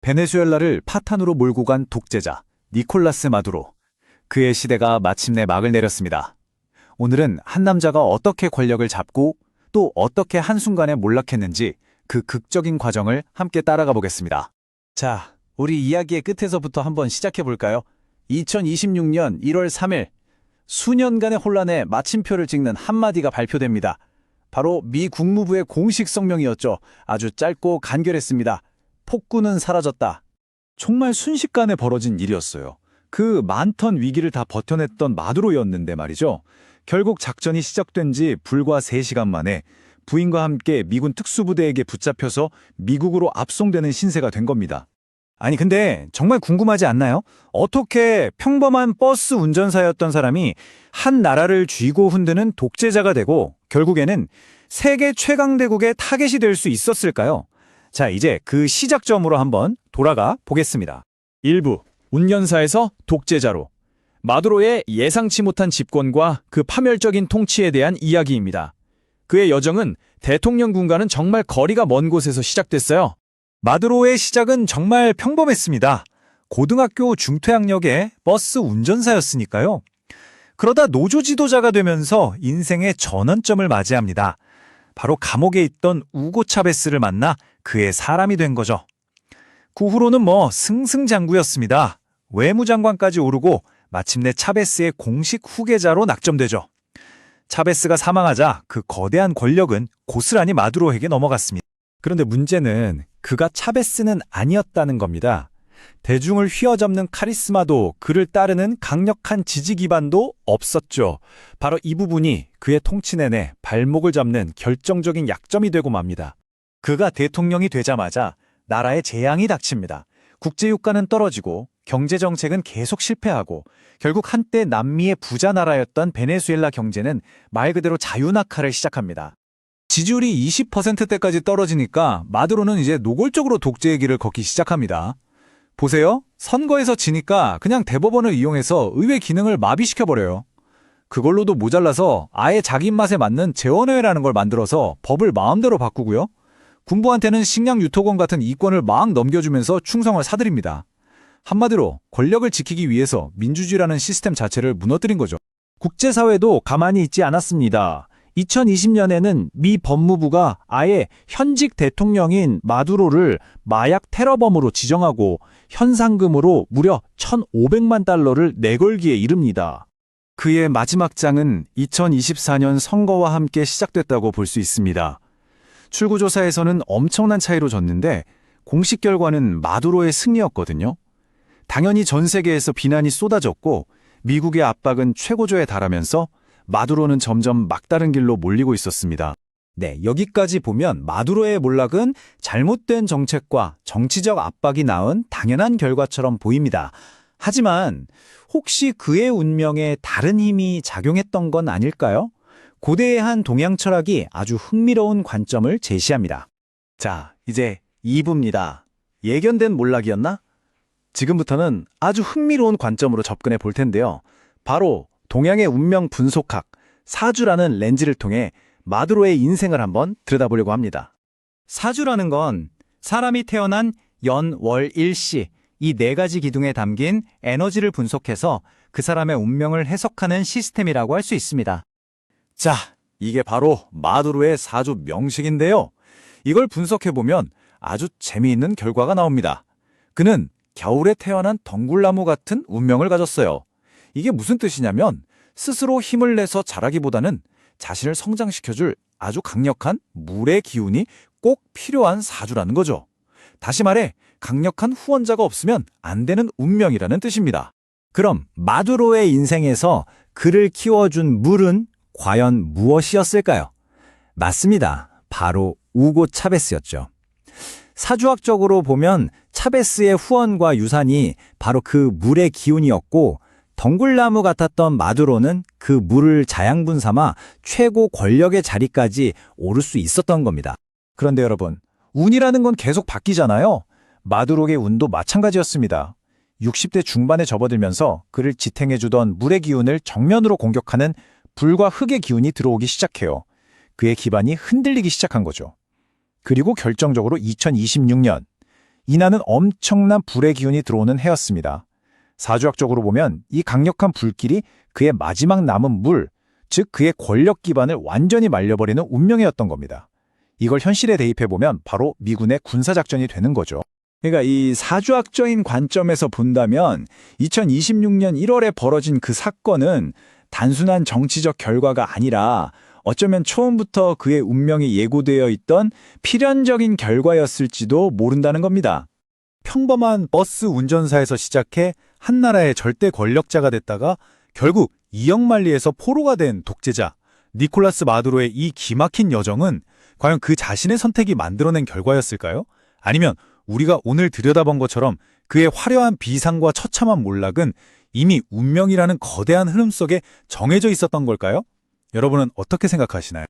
베네수엘라를 파탄으로 몰고 간 독재자 니콜라스 마두로. 그의 시대가 마침내 막을 내렸습니다. 오늘은 한 남자가 어떻게 권력을 잡고 또 어떻게 한순간에 몰락했는지 그 극적인 과정을 함께 따라가 보겠습니다. 자, 우리 이야기의 끝에서부터 한번 시작해 볼까요? 2026년 1월 3일, 수년간의 혼란에 마침표를 찍는 한마디가 발표됩니다. 바로 미 국무부의 공식 성명이었죠. 아주 짧고 간결했습니다. 폭군은 사라졌다. 정말 순식간에 벌어진 일이었어요. 그 많던 위기를 다 버텨냈던 마두로였는데 말이죠. 결국 작전이 시작된 지 불과 3시간 만에 부인과 함께 미군 특수부대에게 붙잡혀서 미국으로 압송되는 신세가 된 겁니다. 아니 근데 정말 궁금하지 않나요? 어떻게 평범한 버스 운전사였던 사람이 한 나라를 쥐고 흔드는 독재자가 되고 결국에는 세계 최강대국의 타겟이 될 수 있었을까요? 자, 이제 그 시작점으로 한번 돌아가 보겠습니다. 1부, 운전사에서 독재자로. 마두로의 예상치 못한 집권과 그 파멸적인 통치에 대한 이야기입니다. 그의 여정은 대통령군과는 정말 거리가 먼 곳에서 시작됐어요. 마두로의 시작은 정말 평범했습니다. 고등학교 중퇴학력의 버스 운전사였으니까요. 그러다 노조 지도자가 되면서 인생의 전환점을 맞이합니다. 바로 감옥에 있던 우고 차베스를 만나 그의 사람이 된 거죠. 그 후로는 승승장구였습니다. 외무장관까지 오르고 마침내 차베스의 공식 후계자로 낙점되죠. 차베스가 사망하자 그 거대한 권력은 고스란히 마두로에게 넘어갔습니다. 그런데 문제는 그가 차베스는 아니었다는 겁니다. 대중을 휘어잡는 카리스마도 그를 따르는 강력한 지지 기반도 없었죠. 바로 이 부분이 그의 통치 내내 발목을 잡는 결정적인 약점이 되고 맙니다. 그가 대통령이 되자마자 나라에 재앙이 닥칩니다. 국제유가는 떨어지고 경제정책은 계속 실패하고 결국 한때 남미의 부자 나라였던 베네수엘라 경제는 말 그대로 자유낙하를 시작합니다. 지지율이 20%대까지 떨어지니까 마두로는 이제 노골적으로 독재의 길을 걷기 시작합니다. 보세요. 선거에서 지니까 그냥 대법원을 이용해서 의회 기능을 마비시켜버려요. 그걸로도 모자라서 아예 자기 입맛에 맞는 재원회라는 걸 만들어서 법을 마음대로 바꾸고요. 군부한테는 식량 유토권 같은 이권을 막 넘겨주면서 충성을 사들입니다. 한마디로 권력을 지키기 위해서 민주주의라는 시스템 자체를 무너뜨린 거죠. 국제사회도 가만히 있지 않았습니다. 2020년에는 미 법무부가 아예 현직 대통령인 마두로를 마약 테러범으로 지정하고 현상금으로 무려 1,500만 달러를 내걸기에 이릅니다. 그의 마지막 장은 2024년 선거와 함께 시작됐다고 볼 수 있습니다. 출구조사에서는 엄청난 차이로 졌는데 공식 결과는 마두로의 승리였거든요. 당연히 전 세계에서 비난이 쏟아졌고 미국의 압박은 최고조에 달하면서 마두로는 점점 막다른 길로 몰리고 있었습니다. 네, 여기까지 보면 마두로의 몰락은 잘못된 정책과 정치적 압박이 낳은 당연한 결과처럼 보입니다. 하지만 혹시 그의 운명에 다른 힘이 작용했던 건 아닐까요? 고대의 한 동양 철학이 아주 흥미로운 관점을 제시합니다. 자, 이제 2부입니다. 예견된 몰락이었나? 지금부터는 아주 흥미로운 관점으로 접근해 볼 텐데요. 바로 동양의 운명 분석학, 사주라는 렌즈를 통해 마두로의 인생을 한번 들여다보려고 합니다. 사주라는 건 사람이 태어난 연, 월, 일시, 이 4가지 기둥에 담긴 에너지를 분석해서 그 사람의 운명을 해석하는 시스템이라고 할 수 있습니다. 자, 이게 바로 마두로의 사주 명식인데요. 이걸 분석해보면 아주 재미있는 결과가 나옵니다. 그는 겨울에 태어난 덩굴나무 같은 운명을 가졌어요. 이게 무슨 뜻이냐면 스스로 힘을 내서 자라기보다는 자신을 성장시켜줄 아주 강력한 물의 기운이 꼭 필요한 사주라는 거죠. 다시 말해 강력한 후원자가 없으면 안 되는 운명이라는 뜻입니다. 그럼 마두로의 인생에서 그를 키워준 물은 과연 무엇이었을까요? 맞습니다. 바로 우고 차베스였죠. 사주학적으로 보면 차베스의 후원과 유산이 바로 그 물의 기운이었고 덩굴나무 같았던 마두로는 그 물을 자양분 삼아 최고 권력의 자리까지 오를 수 있었던 겁니다. 그런데 여러분, 운이라는 건 계속 바뀌잖아요. 마두로의 운도 마찬가지였습니다. 60대 중반에 접어들면서 그를 지탱해주던 물의 기운을 정면으로 공격하는 불과 흙의 기운이 들어오기 시작해요. 그의 기반이 흔들리기 시작한 거죠. 그리고 결정적으로 2026년, 이나는 엄청난 불의 기운이 들어오는 해였습니다. 사주학적으로 보면 이 강력한 불길이 그의 마지막 남은 물, 즉 그의 권력 기반을 완전히 말려버리는 운명이었던 겁니다. 이걸 현실에 대입해보면 바로 미군의 군사작전이 되는 거죠. 그러니까 이 사주학적인 관점에서 본다면 2026년 1월에 벌어진 그 사건은 단순한 정치적 결과가 아니라 어쩌면 처음부터 그의 운명이 예고되어 있던 필연적인 결과였을지도 모른다는 겁니다. 평범한 버스 운전사에서 시작해 한나라의 절대 권력자가 됐다가 결국 이역만리에서 포로가 된 독재자 니콜라스 마두로의 이 기막힌 여정은 과연 그 자신의 선택이 만들어낸 결과였을까요? 아니면 우리가 오늘 들여다본 것처럼 그의 화려한 비상과 처참한 몰락은 이미 운명이라는 거대한 흐름 속에 정해져 있었던 걸까요? 여러분은 어떻게 생각하시나요?